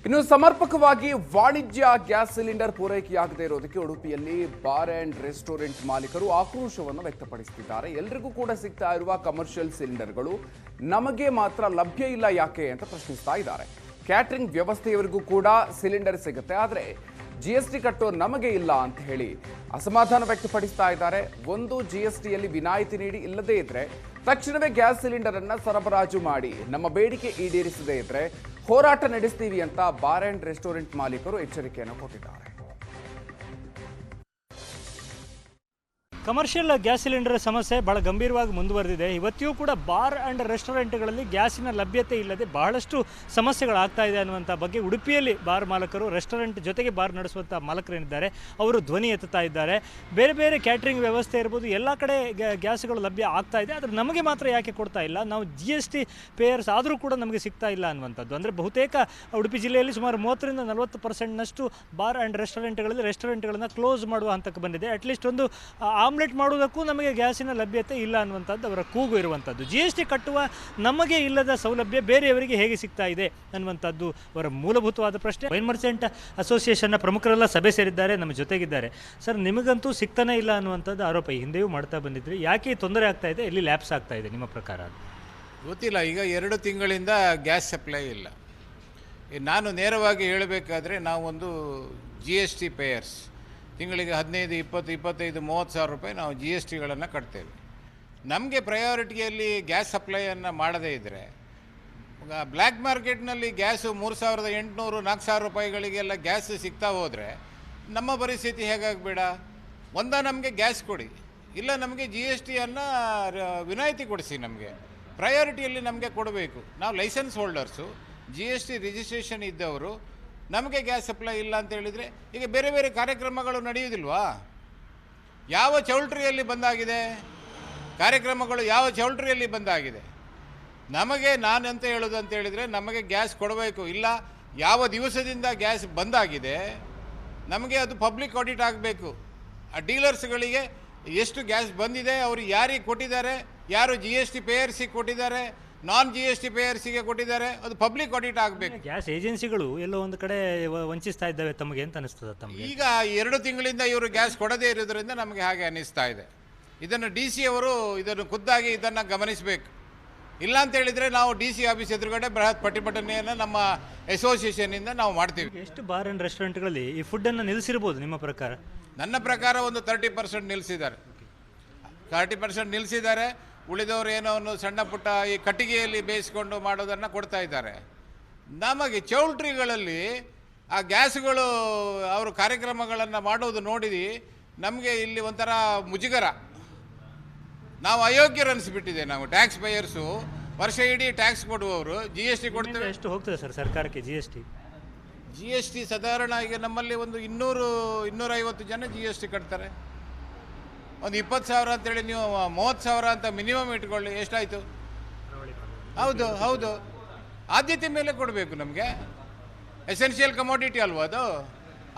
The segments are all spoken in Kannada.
ಇನ್ನು ಸಮರ್ಪಕವಾಗಿ ವಾಣಿಜ್ಯ ಗ್ಯಾಸ್ ಸಿಲಿಂಡರ್ ಪೂರೈಕೆಯಾಗದೇ ಇರೋದಕ್ಕೆ ಉಡುಪಿಯಲ್ಲಿ ಬಾರ್ ಅಂಡ್ ರೆಸ್ಟೋರೆಂಟ್ ಮಾಲೀಕರು ಆಕ್ರೋಶವನ್ನು ವ್ಯಕ್ತಪಡಿಸುತ್ತಿದ್ದಾರೆ. ಎಲ್ರಿಗೂ ಕೂಡ ಸಿಗ್ತಾ ಇರುವ ಕಮರ್ಷಿಯಲ್ ಸಿಲಿಂಡರ್ಗಳು ನಮಗೆ ಮಾತ್ರ ಲಭ್ಯ ಇಲ್ಲ ಯಾಕೆ ಅಂತ ಪ್ರಶ್ನಿಸ್ತಾ ಇದ್ದಾರೆ. ಕ್ಯಾಟರಿಂಗ್ ವ್ಯವಸ್ಥೆಯವರಿಗೂ ಕೂಡ ಸಿಲಿಂಡರ್ ಸಿಗುತ್ತೆ, ಆದರೆ ಜಿಎಸ್ಟಿ ಕಟ್ಟೋ ನಮಗೆ ಇಲ್ಲ ಅಂತ ಹೇಳಿ ಅಸಮಾಧಾನ ವ್ಯಕ್ತಪಡಿಸ್ತಾ ಇದ್ದಾರೆ. ಒಂದು ಜಿಎಸ್ಟಿಯಲ್ಲಿ ವಿನಾಯಿತಿ ನೀಡಿ ಇಲ್ಲದೇ ಇದ್ರೆ ತಕ್ಷಣವೇ ಗ್ಯಾಸ್ ಸಿಲಿಂಡರ್ ಅನ್ನ ಸರಬರಾಜು ಮಾಡಿ, ನಮ್ಮ ಬೇಡಿಕೆ ಈಡೇರಿಸದೇ ಇದ್ರೆ ಹೋರಾಟ ನಡೆಸ್ತೀವಿ ಅಂತ ಬಾರ್ ಅಂಡ್ ರೆಸ್ಟೋರೆಂಟ್ ಮಾಲೀಕರು ಎಚ್ಚರಿಕೆಯನ್ನು ಕೊಟ್ಟಿದ್ದಾರೆ. ಕಮರ್ಷಿಯಲ್ ಗ್ಯಾಸ್ ಸಿಲಿಂಡರ್ ಸಮಸ್ಯೆ ಬಹಳ ಗಂಭೀರವಾಗಿ ಮುಂದುವರೆದಿದೆ. ಇವತ್ತಿಯೂ ಕೂಡ ಬಾರ್ ಆ್ಯಂಡ್ ರೆಸ್ಟೋರೆಂಟ್ಗಳಲ್ಲಿ ಗ್ಯಾಸಿನ ಲಭ್ಯತೆ ಇಲ್ಲದೆ ಬಹಳಷ್ಟು ಸಮಸ್ಯೆಗಳಾಗ್ತಾ ಇದೆ ಅನ್ನುವಂಥ ಬಗ್ಗೆ ಉಡುಪಿಯಲ್ಲಿ ಬಾರ್ ಮಾಲಕರು, ರೆಸ್ಟೋರೆಂಟ್ ಜೊತೆಗೆ ಬಾರ್ ನಡೆಸುವಂಥ ಮಾಲಕರೇನಿದ್ದಾರೆ ಅವರು ಧ್ವನಿ ಎತ್ತುತ್ತಾ ಇದ್ದಾರೆ. ಬೇರೆ ಬೇರೆ ಕ್ಯಾಟ್ರಿಂಗ್ ವ್ಯವಸ್ಥೆ ಇರ್ಬೋದು, ಎಲ್ಲ ಕಡೆ ಗ್ಯಾಸ್ಗಳು ಲಭ್ಯ ಆಗ್ತಾ ಇದೆ, ಆದರೆ ನಮಗೆ ಮಾತ್ರ ಯಾಕೆ ಕೊಡ್ತಾ ಇಲ್ಲ, ನಾವು GST ಪೇಯರ್ಸ್ ಆದರೂ ಕೂಡ ನಮಗೆ ಸಿಗ್ತಾ ಇಲ್ಲ ಅನ್ನುವಂಥದ್ದು. ಅಂದರೆ ಬಹುತೇಕ ಉಡುಪಿ ಜಿಲ್ಲೆಯಲ್ಲಿ ಸುಮಾರು 30-40%ನಷ್ಟು ಬಾರ್ ಆ್ಯಂಡ್ ರೆಸ್ಟೋರೆಂಟ್ಗಳನ್ನು ಕ್ಲೋಸ್ ಮಾಡುವ ಹಂತಕ್ಕೆ ಬಂದಿದೆ. ಅಟ್ಲೀಸ್ಟ್ ಒಂದು ಆಮ್ಲೆಟ್ ಮಾಡುವುದಕ್ಕೂ ನಮಗೆ ಗ್ಯಾಸಿನ ಲಭ್ಯತೆ ಇಲ್ಲ ಅನ್ನುವಂಥದ್ದು ಅವರ ಕೂಗು ಇರುವಂಥದ್ದು. GST ಕಟ್ಟುವ ನಮಗೆ ಇಲ್ಲದ ಸೌಲಭ್ಯ ಬೇರೆಯವರಿಗೆ ಹೇಗೆ ಸಿಗ್ತಾ ಇದೆ ಅನ್ನುವಂಥದ್ದು ಅವರ ಮೂಲಭೂತವಾದ ಪ್ರಶ್ನೆ. ವೈನ್ ಮರ್ಚೆಂಟ್ ಅಸೋಸಿಯೇಷನ್ನ ಪ್ರಮುಖರೆಲ್ಲ ಸಭೆ ಸೇರಿದ್ದಾರೆ, ನಮ್ಮ ಜೊತೆಗಿದ್ದಾರೆ. ಸರ್, ನಿಮಗಂತೂ ಸಿಗ್ತಾನೆ ಇಲ್ಲ ಅನ್ನುವಂಥದ್ದು ಆರೋಪ ಹಿಂದೆಯೂ ಮಾಡ್ತಾ ಬಂದಿದ್ರಿ. ಯಾಕೆ ತೊಂದರೆ ಆಗ್ತಾ ಇದೆ, ಎಲ್ಲಿ ಲ್ಯಾಪ್ಸ್ ಆಗ್ತಾ ಇದೆ ನಿಮ್ಮ ಪ್ರಕಾರ? ಗೊತ್ತಿಲ್ಲ. ಈಗ 2 ತಿಂಗಳಿಂದ ಗ್ಯಾಸ್ ಸಪ್ಲೈ ಇಲ್ಲ. ನಾನು ನೇರವಾಗಿ ಹೇಳಬೇಕಾದ್ರೆ ನಾವೊಂದು GST ಪೇಯರ್ಸ್, ತಿಂಗಳಿಗೆ 15, 20, 25, 30 ಸಾವಿರ ರೂಪಾಯಿ ನಾವು GSTಗಳನ್ನು ಕಟ್ತೇವೆ. ನಮಗೆ ಪ್ರಯಾರಿಟಿಯಲ್ಲಿ ಗ್ಯಾಸ್ ಸಪ್ಲೈಯನ್ನು ಮಾಡದೇ ಇದ್ದರೆ ಬ್ಲ್ಯಾಕ್ ಮಾರ್ಕೆಟ್ನಲ್ಲಿ ಗ್ಯಾಸು 3,800, 4,000 ರೂಪಾಯಿಗಳಿಗೆಲ್ಲ ಗ್ಯಾಸ್ ಸಿಗ್ತಾ ಹೋದರೆ ನಮ್ಮ ಪರಿಸ್ಥಿತಿ ಹೇಗಾಗಬೇಡ? ನಮಗೆ ಗ್ಯಾಸ್ ಕೊಡಿ, ಇಲ್ಲ ನಮಗೆ GSTಯನ್ನು ವಿನಾಯಿತಿ ಕೊಡಿಸಿ. ನಮಗೆ ಪ್ರಯಾರಿಟಿಯಲ್ಲಿ ನಮಗೆ ಕೊಡಬೇಕು. ನಾವು ಲೈಸೆನ್ಸ್ ಹೋಲ್ಡರ್ಸು, GST ರಿಜಿಸ್ಟ್ರೇಷನ್ ಇದ್ದವರು, ನಮಗೆ ಗ್ಯಾಸ್ ಸಪ್ಲೈ ಇಲ್ಲ ಅಂತ ಹೇಳಿದರೆ ಈಗ ಬೇರೆ ಬೇರೆ ಕಾರ್ಯಕ್ರಮಗಳು ನಡೆಯುವುದಿಲ್ವಾ? ಯಾವ ಚೌಲ್ಟ್ರಿಯಲ್ಲಿ ಬಂದಾಗಿದೆ ಕಾರ್ಯಕ್ರಮಗಳು? ಯಾವ ಚೌಲ್ಟ್ರಿಯಲ್ಲಿ ಬಂದಾಗಿದೆ? ನಮಗೆ ನಾನಂತ ಹೇಳೋದು ಅಂತ ಹೇಳಿದರೆ ನಮಗೆ ಗ್ಯಾಸ್ ಕೊಡಬೇಕು. ಇಲ್ಲ, ಯಾವ ದಿವಸದಿಂದ ಗ್ಯಾಸ್ ಬಂದಾಗಿದೆ ನಮಗೆ ಅದು ಪಬ್ಲಿಕ್ ಆಡಿಟ್ ಆಗಬೇಕು. ಆ ಡೀಲರ್ಸ್ಗಳಿಗೆ ಎಷ್ಟು ಗ್ಯಾಸ್ ಬಂದಿದೆ, ಅವರು ಯಾರಿಗೆ ಕೊಟ್ಟಿದ್ದಾರೆ, ಯಾರು GST ಪೇಯರ್ಸಿಗೆ ಕೊಟ್ಟಿದ್ದಾರೆ, ನಾನ್ GST ಪೇಯರ್ಸಿಗೆ ಕೊಟ್ಟಿದ್ದಾರೆ, ಅದು ಪಬ್ಲಿಕ್ ಆಡಿಟ್ ಆಗಬೇಕು. ಗ್ಯಾಸ್ ಏಜೆನ್ಸಿಗಳು ಎಲ್ಲೋ ಒಂದು ಕಡೆ ವಂಚಿಸ್ತಾ ಇದ್ದಾವೆ ತಮಗೆ ಅಂತ ಅನಿಸ್ತದೆ ತಮಗೆ? ಈಗ 2 ತಿಂಗಳಿಂದ ಇವರು ಗ್ಯಾಸ್ ಕೊಡದೇ ಇರೋದ್ರಿಂದ ನಮಗೆ ಹಾಗೆ ಅನ್ನಿಸ್ತಾ ಇದೆ. ಇದನ್ನು DC ಅವರು ಇದನ್ನು ಖುದ್ದಾಗಿ ಇದನ್ನು ಗಮನಿಸಬೇಕು. ಇಲ್ಲ ಅಂತ ಹೇಳಿದರೆ ನಾವು DC ಆಫೀಸ್ ಎದುರುಗಡೆ ಬೃಹತ್ ಪ್ರತಿಭಟನೆಯನ್ನು ನಮ್ಮ ಅಸೋಸಿಯೇಷನ್ನಿಂದ ನಾವು ಮಾಡ್ತೀವಿ. ಎಷ್ಟು ಬಾರ್ ಆ್ಯಂಡ್ ರೆಸ್ಟೋರೆಂಟ್ಗಳಲ್ಲಿ ಈ ಫುಡ್ಡನ್ನು ನಿಲ್ಲಿಸಿರ್ಬೋದು ನಿಮ್ಮ ಪ್ರಕಾರ? ನನ್ನ ಪ್ರಕಾರ ಒಂದು 30% ನಿಲ್ಲಿಸಿದ್ದಾರೆ. 30% ನಿಲ್ಲಿಸಿದ್ದಾರೆ. ಉಳಿದವರು ಏನೋ ಒಂದು ಸಣ್ಣ ಪುಟ್ಟ ಈ ಕಟ್ಟಿಗೆಯಲ್ಲಿ ಬೇಯಿಸ್ಕೊಂಡು ಮಾಡೋದನ್ನು ಕೊಡ್ತಾ ಇದ್ದಾರೆ. ನಮಗೆ ಚೌಲ್ಟ್ರಿಗಳಲ್ಲಿ ಆ ಗ್ಯಾಸ್ಗಳು ಅವರು ಕಾರ್ಯಕ್ರಮಗಳನ್ನು ಮಾಡೋದು ನೋಡಿ ನಮಗೆ ಇಲ್ಲಿ ಒಂಥರ ಮುಜುಗರ. ನಾವು ಅಯೋಗ್ಯರನ್ನಿಸ್ಬಿಟ್ಟಿದೆ. ನಾವು ಟ್ಯಾಕ್ಸ್ ಪೇಯರ್ಸು, ವರ್ಷ ಇಡೀ ಟ್ಯಾಕ್ಸ್ ಕೊಡುವವರು, GST ಕೊಡ್ತೇವೆ. ಎಷ್ಟು ಹೋಗ್ತದೆ ಸರ್ ಸರ್ಕಾರಕ್ಕೆ GST? ಸಾಧಾರಣ ಈಗ ನಮ್ಮಲ್ಲಿ ಒಂದು 200-250 ಜನ GST ಕಟ್ತಾರೆ. ಒಂದು 20,000 ಅಂತೇಳಿ ನೀವು 30,000 ಅಂತ ಮಿನಿಮಮ್ ಇಟ್ಕೊಳ್ಳಿ, ಎಷ್ಟಾಯಿತು? ಹೌದು. ಆದ್ಯತೆ ಮೇಲೆ ಕೊಡಬೇಕು ನಮಗೆ. ಎಸೆನ್ಷಿಯಲ್ ಕಮೋಡಿಟಿ ಅಲ್ವಾ ಅದು?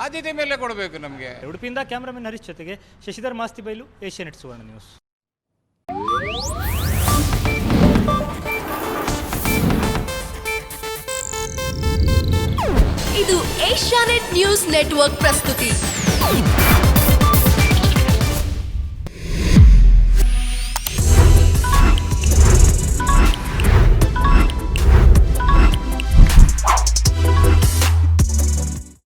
ಆದ್ಯತೆ ಮೇಲೆ ಕೊಡಬೇಕು ನಮಗೆ. ಉಡುಪಿಯಿಂದ ಕ್ಯಾಮ್ರಾಮನ್ ಹರೀಶ್ ಜೊತೆಗೆ ಶಶಿಧರ್ ಮಾಸ್ತಿ ಬೈಲು, ಏಷ್ಯಾನೆಟ್ ಸುವರ್ಣ ನ್ಯೂಸ್. ಇದು ಏಷ್ಯಾನೆಟ್ ನ್ಯೂಸ್ ನೆಟ್ವರ್ಕ್ ಪ್ರಸ್ತುತಿ.